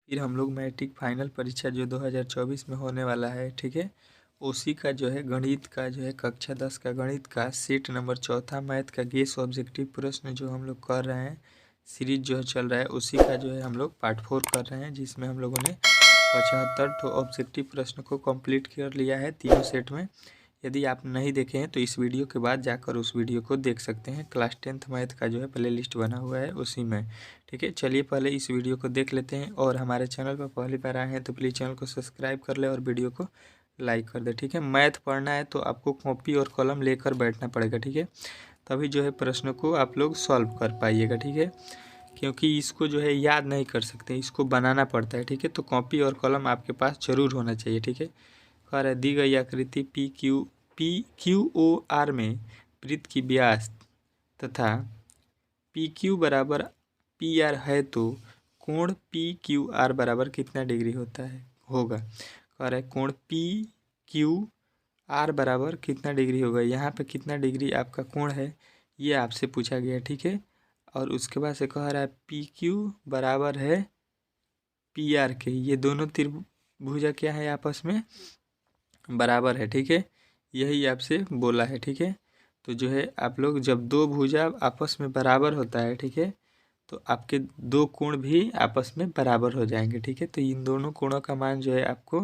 फिर हम लोग मैट्रिक फाइनल परीक्षा जो 2024 में होने वाला है, ठीक है, उसी का जो है गणित का जो है कक्षा 10 का गणित का सेट नंबर 4 मैथ का गेस ऑब्जेक्टिव प्रश्न जो हम लोग कर रहे हैं, सीरीज जो है चल रहा है, उसी का जो है हम लोग पार्ट 4 कर रहे हैं, जिसमें हम लोगों ने 75 ऑब्जेक्टिव प्रश्न को कंप्लीट कर लिया है तीनों सेट में। यदि आप नहीं देखे हैं तो इस वीडियो के बाद जाकर उस वीडियो को देख सकते हैं। क्लास 10th मैथ का जो है प्ले लिस्ट बना हुआ है उसी में, ठीक है। चलिए पहले इस वीडियो को देख लेते हैं, और हमारे चैनल पर पहली बार आए हैं तो प्लीज़ चैनल को सब्सक्राइब कर ले और वीडियो को लाइक कर दे, ठीक है। मैथ पढ़ना है तो आपको कॉपी और कलम लेकर बैठना पड़ेगा, ठीक है, तभी जो है प्रश्न को आप लोग सॉल्व कर पाइएगा, ठीक है, क्योंकि इसको जो है याद नहीं कर सकते, इसको बनाना पड़ता है, ठीक है। तो कॉपी और कलम आपके पास जरूर होना चाहिए, ठीक है। कह रहा है दी गई आकृति पी क्यू ओ आर में वृत्त की व्यास तथा पी क्यू बराबर पी आर है तो कोण पी क्यू आर बराबर कितना डिग्री होगा। कह रहा है कोण पी क्यू आर बराबर कितना डिग्री होगा। यहाँ पे कितना डिग्री आपका कोण है ये आपसे पूछा गया, ठीक है। और उसके बाद से कह रहा है पी क्यू बराबर है पी आर के, ये दोनों त्रिभुजा क्या है आपस में बराबर है, ठीक है, यही आपसे बोला है, ठीक है। तो जो है आप लोग जब दो भुजा आपस में बराबर होता है, ठीक है, तो आपके दो कोण भी आपस में बराबर हो जाएंगे, ठीक है। तो इन दोनों कोणों का मान जो है आपको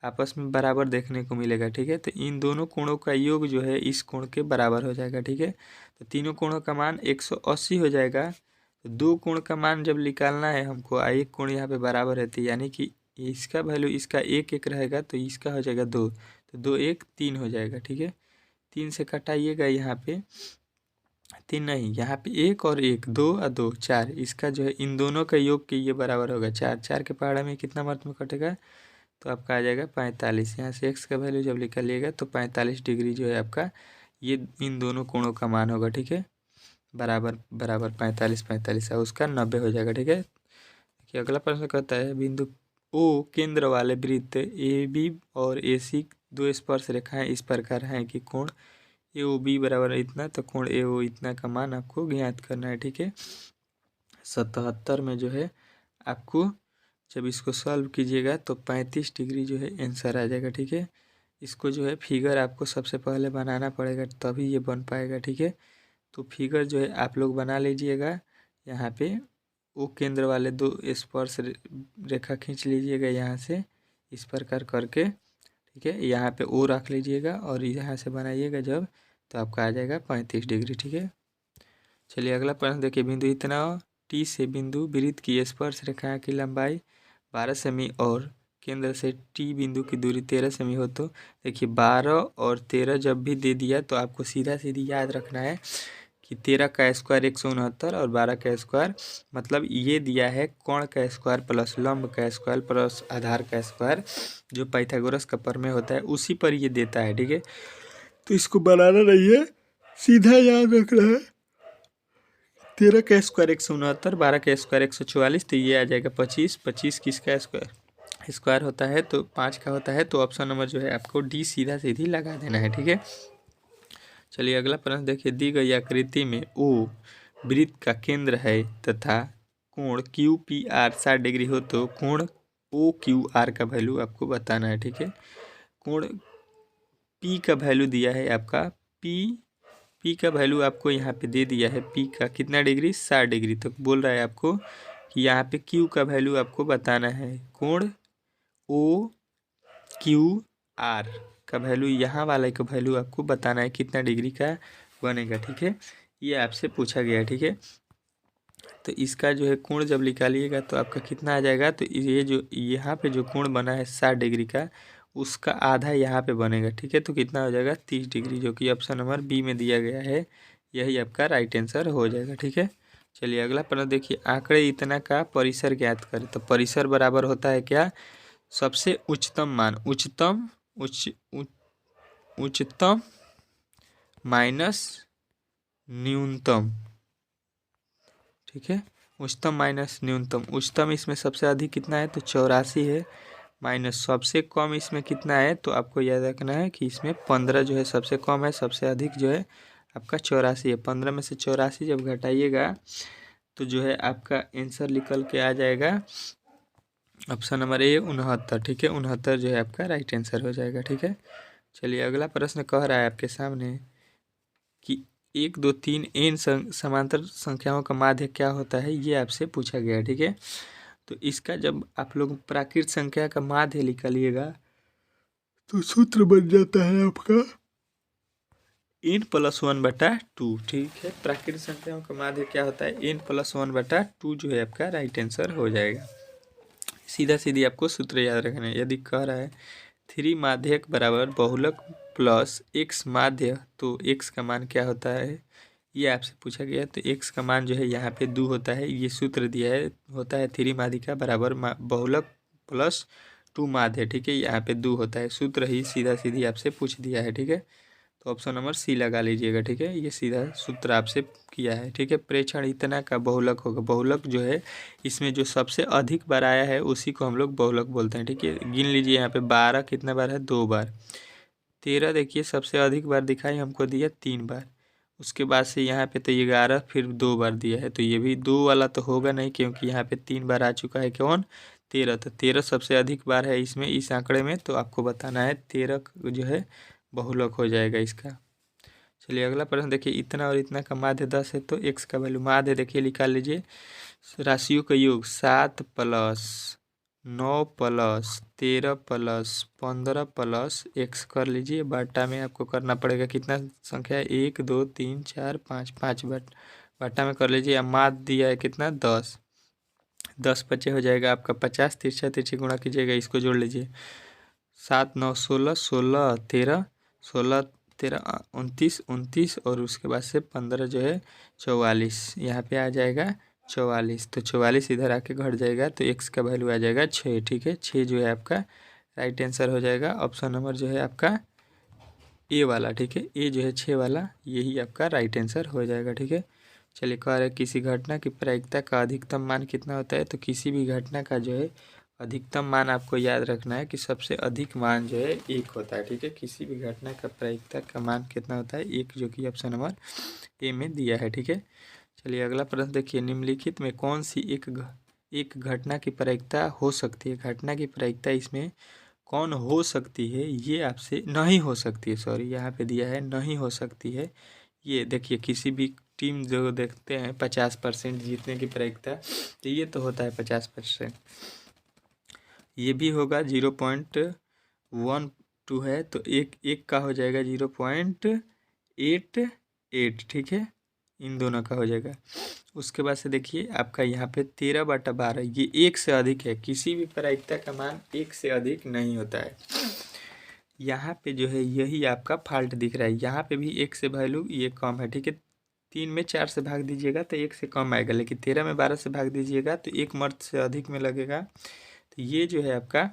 आपस में बराबर देखने को मिलेगा, ठीक है। तो इन दोनों कोणों का योग जो है इस कोण के बराबर हो जाएगा, ठीक है। तो तीनों कोणों का मान 180 हो जाएगा। तो दो कोण का मान जब निकालना है हमको, एक कोण यहाँ पे बराबर रहती है, यानी कि इसका वैल्यू इसका एक एक रहेगा तो इसका हो जाएगा 2, तो 2 1 3 हो जाएगा, ठीक है। 3 से कटाइएगा, यहाँ पे 3 नहीं, यहाँ पे 1 और 1 2 और 2 4, इसका जो है इन दोनों का योग के ये बराबर होगा 4, 4 के पहाड़ा में कितना मात्रा में कटेगा तो आपका आ जाएगा 45। यहाँ से x का वैल्यू जब निकालिएगा तो 45 डिग्री जो है आपका ये इन दोनों कोणों का मान होगा, ठीक है, बराबर बराबर 45 45 है, उसका 90 हो जाएगा, ठीक है। देखिए अगला प्रश्न कहता है बिंदु ओ केंद्र वाले वृत्त ए बी और ए सी दो स्पर्श रेखाएं इस प्रकार हैं कि कोण ए ओ बी बराबर इतना, तो कोण ए ओ इतना का मान आपको ज्ञात करना है, ठीक है। 77 में जो है आपको जब इसको सॉल्व कीजिएगा तो 35 डिग्री जो है आंसर आ जाएगा, ठीक है। इसको जो है फिगर आपको सबसे पहले बनाना पड़ेगा तभी ये बन पाएगा, ठीक है। तो फिगर जो है आप लोग बना लीजिएगा। यहाँ पे ओ केंद्र वाले दो स्पर्श रेखा खींच लीजिएगा यहाँ से इस प्रकार करके, ठीक है। यहाँ पे ओ रख लीजिएगा और यहाँ से बनाइएगा जब, तो आपका आ जाएगा 35 डिग्री, ठीक है। चलिए अगला प्रश्न देखिए, बिंदु इतना टी से बिंदु वृत्त की स्पर्श रेखा की लंबाई 12 सेमी और केंद्र से टी बिंदु की दूरी 13 सेमी हो, तो देखिए 12 और 13 जब भी दे दिया तो आपको सीधा सीधी याद रखना है कि 13 का स्क्वायर 169 और 12 का स्क्वायर मतलब ये दिया है कोण का स्क्वायर प्लस लंब का स्क्वायर प्लस आधार का स्क्वायर, जो पाइथागोरस का प्रमेय होता है उसी पर ये देता है, ठीक है। तो इसको बनाना नहीं है, सीधा याद रखना है। 13 का स्क्वायर 169, 12 का स्क्वायर 144, तो ये आ जाएगा 25। 25 किसका स्क्वायर होता है तो 5 का होता है, तो ऑप्शन नंबर जो है आपको डी सीधा सीधी लगा देना है, ठीक है। चलिए अगला प्रश्न देखिए, दी गई आकृति में ओ वृत्त का केंद्र है तथा कोण क्यू पी आर 60 डिग्री हो तो कोण ओ क्यू आर का वैल्यू आपको बताना है, ठीक है। कोण पी का वैल्यू दिया है आपका पी का वैल्यू आपको यहाँ पे दे दिया है, पी का कितना डिग्री 60 डिग्री, तो बोल रहा है आपको कि यहाँ पे क्यू का वैल्यू आपको बताना है। कोण ओ क्यू आर का वैल्यू यहाँ वाले का वैल्यू आपको बताना है कितना डिग्री का बनेगा, ठीक है, ये आपसे पूछा गया है, ठीक है। तो इसका जो है कोण जब निकालिएगा तो आपका कितना आ जाएगा, तो ये जो यहाँ पे जो कोण बना है 60 डिग्री का उसका आधा यहाँ पे बनेगा, ठीक है। तो कितना हो जाएगा 30 डिग्री, जो कि ऑप्शन नंबर बी में दिया गया है, यही आपका राइट आंसर हो जाएगा, ठीक है। चलिए अगला प्रश्न देखिए, आंकड़े इतना का परिसर ज्ञात करें, तो परिसर बराबर होता है क्या, सबसे उच्चतम मान उच्चतम माइनस न्यूनतम, ठीक है। उच्चतम माइनस न्यूनतम, उच्चतम इसमें सबसे अधिक कितना है तो 84 है, माइनस सबसे कम इसमें कितना है तो आपको याद रखना है कि इसमें 15 जो है सबसे कम है, सबसे अधिक जो है आपका 84 है। 15 में से 84 जब घटाइएगा तो जो है आपका आंसर निकल के आ जाएगा ऑप्शन नंबर ए 69, ठीक है, 69 जो है आपका राइट आंसर हो जाएगा, ठीक है। चलिए अगला प्रश्न कह रहा है आपके सामने कि 1 2 3 एन समांतर संख्याओं का माध्य क्या होता है, ये आपसे पूछा गया है, ठीक है। तो इसका जब आप लोग प्राकृत संख्या का माध्य निकालिएगा तो सूत्र बन जाता है आपका n+1/2, ठीक है। प्राकृत संख्याओं का माध्य क्या होता है, n+1/2 जो है आपका राइट आंसर हो जाएगा। सीधा सीधी आपको सूत्र याद रखना है। यदि कह रहा है 3 माध्यक बराबर बहुलक प्लस x माध्य, तो x का मान क्या होता है, ये आपसे पूछा गया। तो x का मान जो है यहाँ पे 2 होता है, ये सूत्र दिया है, होता है 3 माध्यिका बराबर बहुलक प्लस 2 माध्य, ठीक है। यहाँ पे 2 होता है, सूत्र ही सीधा सीधी आपसे पूछ दिया है, ठीक है। तो ऑप्शन नंबर सी लगा लीजिएगा, ठीक है। ये सीधा सूत्र आपसे किया है, ठीक है। प्रेक्षण इतना का बहुलक होगा, बहुलक जो है इसमें जो सबसे अधिक बार आया है उसी को हम लोग बहुलक बोलते हैं, ठीक है। गिन लीजिए यहाँ पे 12 कितना बार है, 2 बार। 13 देखिए सबसे अधिक बार दिखाई हमको दिया 3 बार। उसके बाद से यहाँ पे तो 11 फिर 2 बार दिया है, तो ये भी 2 वाला तो होगा नहीं, क्योंकि यहाँ पे 3 बार आ चुका है कौन, 13। तो 13 सबसे अधिक बार है इसमें, इस आंकड़े में, तो आपको बताना है 13 जो है बहुलक हो जाएगा इसका। चलिए अगला प्रश्न देखिए, इतना और इतना का माध्य 10 है, तो x का वैल्यू माध्य देखिए निकाल लीजिए। राशियों का योग 7 + 9 + 13 + 15 + x कर लीजिए। बाटा में आपको करना पड़ेगा कितना संख्या है, 1 2 3 4 5, 5 बाटा में कर लीजिए। अब माध्य दिया है कितना, 10, 10 बचे हो जाएगा आपका 50, तिरछा तिरछी गुणा कीजिएगा, इसको जोड़ लीजिए। 7 9 16, 16 13, 16 13 29, 29 और उसके बाद से 15 जो है 44, यहाँ पे आ जाएगा 44। तो 44 इधर आके घट जाएगा, तो x का वैल्यू आ जाएगा 6, ठीक है। 6 जो है आपका राइट आंसर हो जाएगा। ऑप्शन नंबर जो है आपका ए वाला, ठीक है। ए जो है 6 वाला, यही आपका राइट आंसर हो जाएगा, ठीक है। चलिए कह रहे किसी घटना की प्रायिकता का अधिकतम मान कितना होता है, तो किसी भी घटना का जो है अधिकतम मान आपको याद रखना है कि सबसे अधिक मान जो है 1 होता है, ठीक है। किसी भी घटना का प्रायिकता का मान कितना होता है, 1, जो कि ऑप्शन नंबर ए में दिया है, ठीक है। चलिए अगला प्रश्न देखिए, निम्नलिखित में कौन सी एक घटना की प्रायिकता हो सकती है। घटना की प्रायिकता इसमें कौन हो सकती है, ये आपसे नहीं हो सकती है, सॉरी यहाँ पे दिया है नहीं हो सकती है। ये देखिए किसी भी टीम जो देखते हैं 50% जीतने की प्रायिकता, तो ये तो होता है 50%। ये भी होगा 0.12 है, तो एक का हो जाएगा 0.88, ठीक है। इन दोनों का हो जाएगा। उसके बाद से देखिए आपका यहाँ पे 13/12, ये 1 से अधिक है। किसी भी प्रायिकता का मान 1 से अधिक नहीं होता है। यहाँ पे जो है यही आपका फॉल्ट दिख रहा है, यहाँ पे भी 1 से वैल्यू ये कम है, ठीक है। 3 में 4 से भाग दीजिएगा तो 1 से कम आएगा, लेकिन 13 में 12 से भाग दीजिएगा तो 1 मर्द से अधिक में लगेगा। तो ये जो है आपका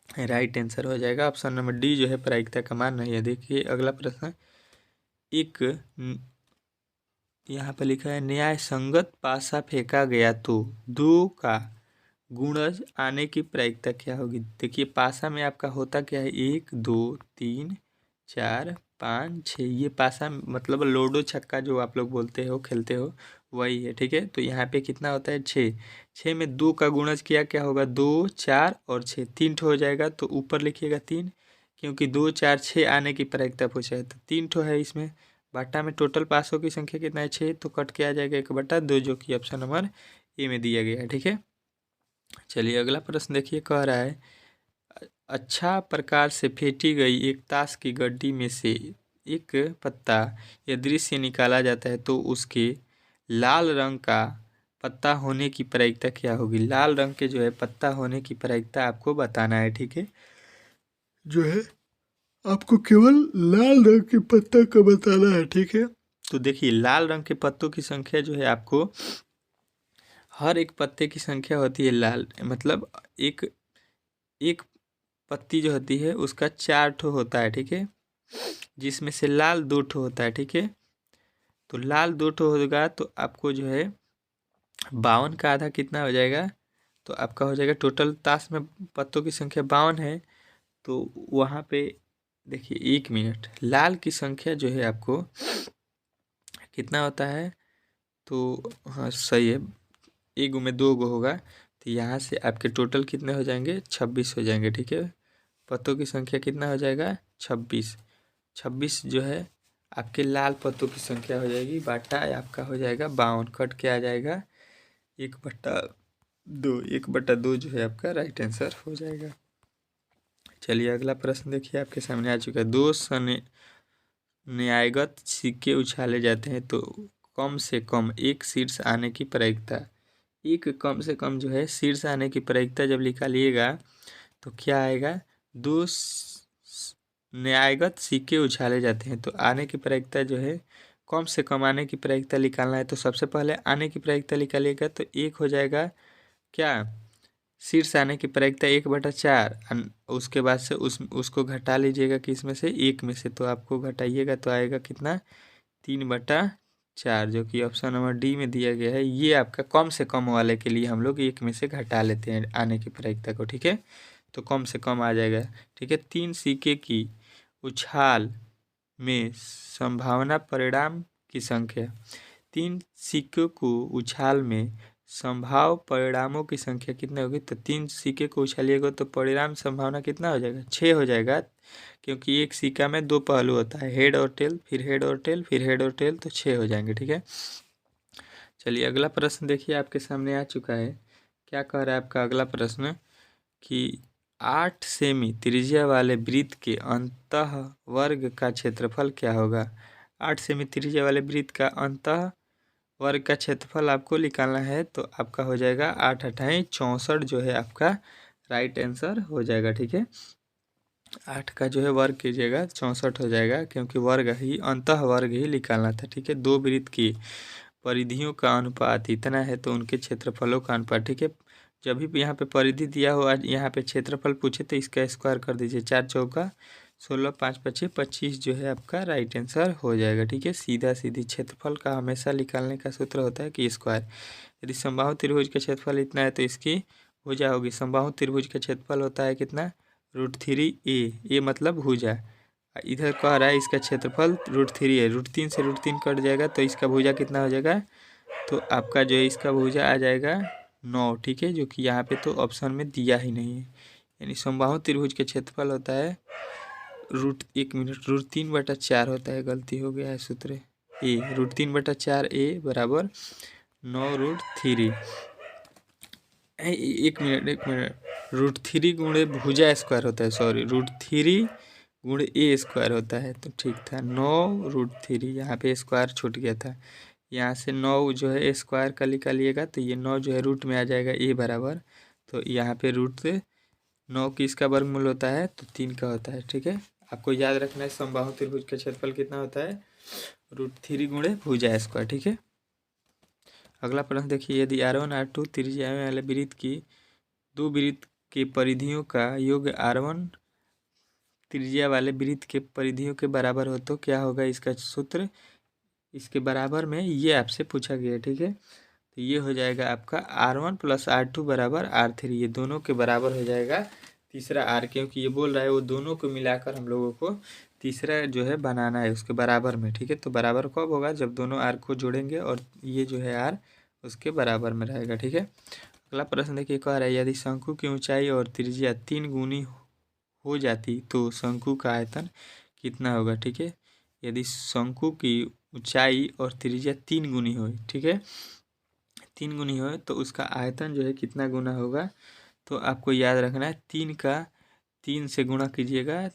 राइट आंसर हो जाएगा। ऑप्शन नंबर डी जो है प्रायिकता का मान नहीं है। देखिए अगला प्रश्न, एक यहाँ पर लिखा है न्याय संगत पासा फेंका गया तो 2 का गुणज आने की प्रायिकता क्या होगी। देखिए पासा में आपका होता क्या है, 1 2 3 4 5 6, ये पासा मतलब लूडो छक्का जो आप लोग बोलते हो खेलते हो वही है, ठीक है। तो यहाँ पे कितना होता है, 6। 6 में 2 का गुणज किया क्या होगा, 2 4 और 6, 3 ठो हो जाएगा। तो ऊपर लिखिएगा 3, क्योंकि 2 4 6 आने की प्रायिकता पूछा है, तो 3 ठो है इसमें। बाटा में टोटल पासों की संख्या कितना है, 6, तो कट के आ जाएगा 1/2, जो कि ऑप्शन नंबर ए में दिया गया है, ठीक है। चलिए अगला प्रश्न देखिए, कह रहा है अच्छा प्रकार से फेंटी गई एक ताश की गड्डी में से एक पत्ता या दृश्य निकाला जाता है, तो उसके लाल रंग का पत्ता होने की प्रायिकता क्या होगी। लाल रंग के जो है पत्ता होने की प्रायिकता आपको बताना है, ठीक है। जो है आपको केवल लाल रंग के पत्ता का बताना है, ठीक है। तो देखिए लाल रंग के पत्तों की संख्या जो है आपको, हर एक पत्ते की संख्या होती है लाल, मतलब एक एक पत्ती जो होती है उसका 4 ठो होता है, ठीक है, जिसमें से लाल 2 ठो होता है, ठीक है। तो लाल 2 ठो होगा तो आपको जो है 52 का आधा कितना हो जाएगा, तो आपका हो जाएगा टोटल ताश में पत्तों की संख्या 52 है। तो वहाँ पे देखिए 1 मिनट, लाल की संख्या जो है आपको कितना होता है, तो हाँ सही है, 1 में 2 होगा, तो यहाँ से आपके टोटल कितने हो जाएंगे, 26 हो जाएंगे। ठीक है, पत्तों की संख्या कितना हो जाएगा, 26। 26 जो है आपके लाल पत्तों की संख्या हो जाएगी, बाटा आपका हो जाएगा 52, कट के आ जाएगा 1/2। 1/2 जो है आपका राइट आंसर हो जाएगा। चलिए अगला प्रश्न देखिए, आपके सामने आ चुका है। 2 न्यायगत सिक्के उछाले जाते हैं तो कम से कम एक शीर्ष आने की प्रायिकता, एक कम से कम जो है शीर्ष आने की प्रायिकता जब निकालिएगा तो क्या आएगा, 2 न्यायगत सिक्के उछाले जाते हैं तो आने की प्रायिकता जो है, कम से कम आने की प्रायिकता निकालना है तो सबसे पहले आने की प्रायिकता निकालिएगा तो एक हो जाएगा क्या, शीर्ष आने की प्रायिकता 1/4। उसके बाद से उसको घटा लीजिएगा किस में से, एक में से, तो आपको घटाइएगा तो आएगा कितना, 3/4, जो कि ऑप्शन नंबर डी में दिया गया है। ये आपका कम से कम वाले के लिए हम लोग एक में से घटा लेते हैं आने की प्रायिकता को। ठीक है, तो कम से कम आ जाएगा। ठीक है, 3 सिक्के की उछाल में संभावना परिणाम की संख्या, 3 सिक्कों को उछाल में संभाव परिणामों की संख्या कितनी होगी, तो 3 सिक्के को उछालिएगा तो परिणाम संभावना कितना हो जाएगा, 6 हो जाएगा, क्योंकि एक सिक्का में 2 पहलू होता है, हेड और टेल, फिर हेड और टेल, फिर हेड और टेल, तो 6 हो जाएंगे। ठीक है, चलिए अगला प्रश्न देखिए, आपके सामने आ चुका है। क्या कह रहा है आपका अगला प्रश्न कि 8 सेमी त्रिज्या वाले वृत्त के अंतः वर्ग का क्षेत्रफल क्या होगा। 8 सेमी त्रिज्या वाले वृत्त का अंतः वर्ग का क्षेत्रफल आपको निकालना है तो आपका हो जाएगा 8 8 64 जो है आपका राइट आंसर हो जाएगा। ठीक है, 8 का जो है वर्ग कीजिएगा 64 हो जाएगा, क्योंकि वर्ग ही अंतः वर्ग ही निकालना था। ठीक है, 2 वृत्त की परिधियों का अनुपात इतना है तो उनके क्षेत्रफलों का अनुपात। ठीक है, जब भी यहाँ पे परिधि दिया हो, आज यहाँ पे क्षेत्रफल पूछे तो इसका स्क्वायर कर दीजिए, 4 चौका 16, 5 पच्चीस 25 जो है आपका राइट आंसर हो जाएगा। ठीक है, सीधा सीधी क्षेत्रफल का हमेशा निकालने का सूत्र होता है कि स्क्वायर। यदि समबाहु त्रिभुज का क्षेत्रफल इतना है तो इसकी भुजा होगी। समबाहु त्रिभुज का क्षेत्रफल होता है कितना, √3a, ए मतलब भुजा। इधर कह रहा है इसका क्षेत्रफल √3 है, √3 से √3 कट जाएगा तो इसका भुजा कितना हो जाएगा, तो आपका जो है इसका भुजा आ जाएगा 9। ठीक है, जो कि यहाँ पे तो ऑप्शन में दिया ही नहीं है। यानी समबाहु त्रिभुज के क्षेत्रफल होता है √3/4 होता है, गलती हो गया है सूत्र, ए √3/4 ए बराबर 9√3। एक मिनट, √3 गुणे भुजा स्क्वायर होता है, सॉरी √3 गुणे ए स्क्वायर होता है, तो ठीक था 9√3, यहाँ पे स्क्वायर छूट गया था। यहाँ से 9 जो है स्क्वायर का निकालिएगा तो ये 9 जो है रूट में आ जाएगा ए बराबर, तो यहाँ पे √9 की इसका वर्गमूल होता है तो 3 का होता है। ठीक है, आपको याद रखना है समबाहु त्रिभुज का क्षेत्रफल कितना होता है, √3 गुणे भुजा स्क्वायर। ठीक है, अगला प्रश्न देखिए, यदि R1 R2 त्रिज्या वाले वृत्त की 2 वृत्त के परिधियों का योग R1 त्रिज्या वाले वृत्त के परिधियों के बराबर हो तो क्या होगा इसका सूत्र, इसके बराबर में ये आपसे पूछा गया है। ठीक है, तो ये हो जाएगा आपका R1 + R2 बराबर R3, ये दोनों के बराबर हो जाएगा तीसरा R, क्योंकि ये बोल रहा है वो दोनों को मिलाकर हम लोगों को तीसरा जो है बनाना है उसके बराबर में। ठीक है, तो बराबर कब होगा, जब दोनों R को जोड़ेंगे और ये जो है R उसके बराबर में रहेगा। ठीक है, अगला प्रश्न देखिए, कह रहा है यदि शंकु की ऊंचाई और त्रिज्या 3 गुनी हो जाती तो शंकु का आयतन कितना होगा। ठीक है, यदि शंकु की ऊंचाई और त्रिज्या 3 गुनी हो, ठीक है 3 गुनी हो तो उसका आयतन जो है कितना गुना होगा, तो आपको याद रखना है 3 से गुणा कीजिएगा,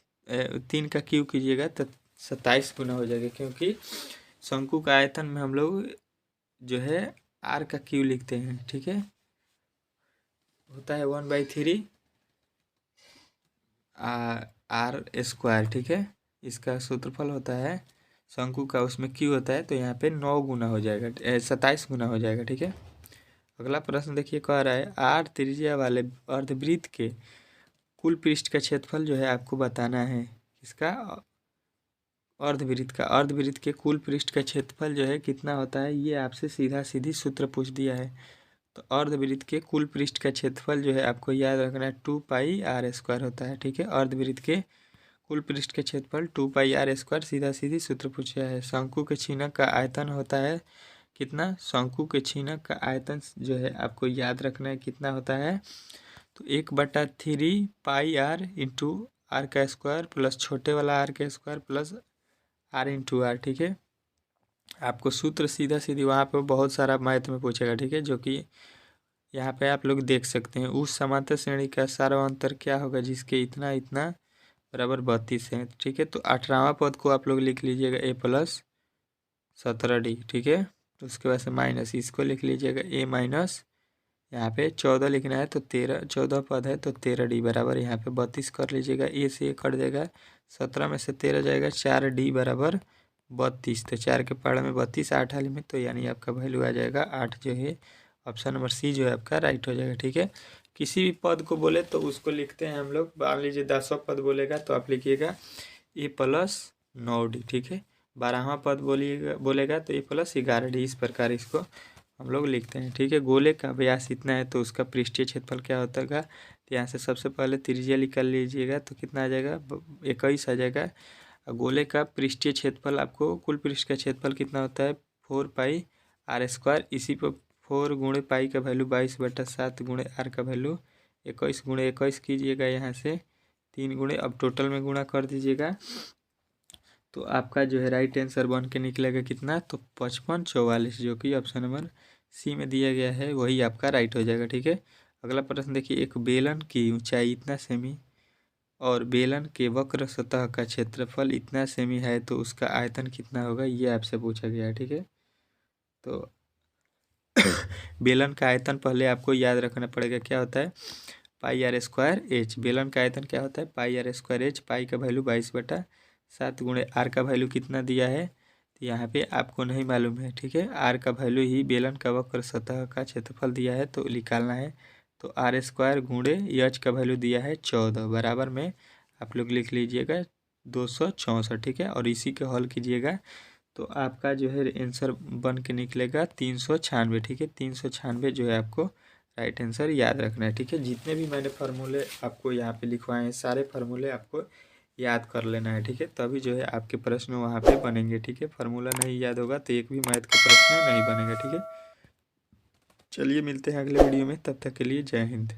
3 का क्यूब कीजिएगा तो 27 गुना हो जाएगा, क्योंकि शंकु का आयतन में हम लोग जो है R का क्यूब लिखते हैं। ठीक है, होता है 1/3 R²। ठीक है, इसका सूत्रफल होता है शंकु का, उसमें क्यू होता है तो यहाँ पे 9 गुना हो जाएगा, 27 गुना हो जाएगा। ठीक है, अगला प्रश्न देखिए, कह रहा है R त्रिज्या वाले अर्धवृत्त के कुल पृष्ठ का क्षेत्रफल जो है आपको बताना है। इसका अर्धवृत्त के कुल पृष्ठ का क्षेत्रफल जो है कितना होता है, ये आपसे सीधा सीधी सूत्र पूछ दिया है। तो अर्धवृत्त के कुल पृष्ठ का क्षेत्रफल जो है आपको याद रखना है 2πr² होता है। ठीक है, अर्धवृत्त के कुल पृष्ठ के क्षेत्रफल 2πr², सीधा सीधी सूत्र पूछा है। शंकु के छीनक का आयतन होता है कितना, शंकु के छीनक का आयतन जो है आपको याद रखना है कितना होता है, तो 1/3 पाई आर इंटू आर का स्क्वायर प्लस छोटे वाला आर का square plus r into r. ठीक है, आपको सूत्र सीधा सीधी वहाँ पे बहुत सारा मैथ में पूछेगा। ठीक है, जो कि यहाँ पे आप लोग देख सकते हैं। उस समांतर श्रेणी का सारा अंतर क्या होगा जिसके इतना इतना बराबर 32 है। ठीक है, तो 18वां पद को आप लोग लिख लीजिएगा a प्लस 17d। ठीक है, तो उसके बाद से माइनस इसको लिख लीजिएगा a माइनस, यहाँ पे 14 लिखना है तो 14 पद है तो 13d बराबर यहाँ पे 32 कर लीजिएगा। a से 1 कट जाएगा, 17 में से 13 जाएगा, 4d बराबर 32। तो 4 के पहाड़ में 32, 8 हाली में, तो यानी आपका वैल्यू आ जाएगा 8, जो है ऑप्शन नंबर सी जो है आपका राइट हो जाएगा। ठीक है, किसी भी पद को बोले तो उसको लिखते हैं हम लोग। मान लीजिए 10वां पद बोलेगा तो आप लिखिएगा a प्लस 9d। ठीक है, 12वां पद बोलेगा तो a प्लस 11d। इस प्रकार इसको हम लोग लिखते हैं। ठीक है, गोले का व्यास इतना है तो उसका पृष्ठीय क्षेत्रफल क्या होता है, तो यहाँ से सबसे पहले त्रिज्या निकाल लीजिएगा तो कितना आ जाएगा, 21 आ जाएगा। गोले का पृष्ठीय क्षेत्रफल, आपको कुल पृष्ठ का क्षेत्रफल कितना होता है, 4 पाई आर स्क्वायर। इसी पर 4 गुणे पाई का वैल्यू 22/7 गुणे आर का वैल्यू 21 गुणे 21 कीजिएगा, यहाँ से 3 गुणे, अब टोटल में गुणा कर दीजिएगा तो आपका जो है राइट आंसर बन के निकलेगा कितना, तो 5544, जो कि ऑप्शन नंबर सी में दिया गया है वही आपका राइट हो जाएगा। ठीक है, अगला प्रश्न देखिए, एक बेलन की ऊंचाई इतना सेमी और बेलन के वक्र सतह का क्षेत्रफल इतना सेमी है तो उसका आयतन कितना होगा, ये आपसे पूछा गया है। ठीक है, तो बेलन का आयतन पहले आपको याद रखना पड़ेगा, क्या होता है, पाई आर स्क्वायर एच। बेलन का आयतन क्या होता है, पाई आर स्क्वायर एच। पाई का वैल्यू 22/7 गुणे आर का वैल्यू कितना दिया है, तो यहाँ पे आपको नहीं मालूम है। ठीक है, आर का वैल्यू ही बेलन का वक्र सतह का क्षेत्रफल दिया है तो निकालना है, तो आर स्क्वायर गुणे एच का वैल्यू दिया है 14 बराबर में आप लोग लिख लीजिएगा 264। ठीक है, और इसी को हल कीजिएगा तो आपका जो है आंसर बन के निकलेगा 396। ठीक है, 396 जो है आपको राइट आंसर याद रखना है। ठीक है, जितने भी मैंने फार्मूले आपको यहाँ पे लिखवाए हैं सारे फार्मूले आपको याद कर लेना है। ठीक है, तभी जो है आपके प्रश्न वहाँ पे बनेंगे। ठीक है, फार्मूला नहीं याद होगा तो एक भी मैथ का प्रश्न नहीं बनेगा। ठीक है, चलिए मिलते हैं अगले वीडियो में, तब तक के लिए जय हिंद।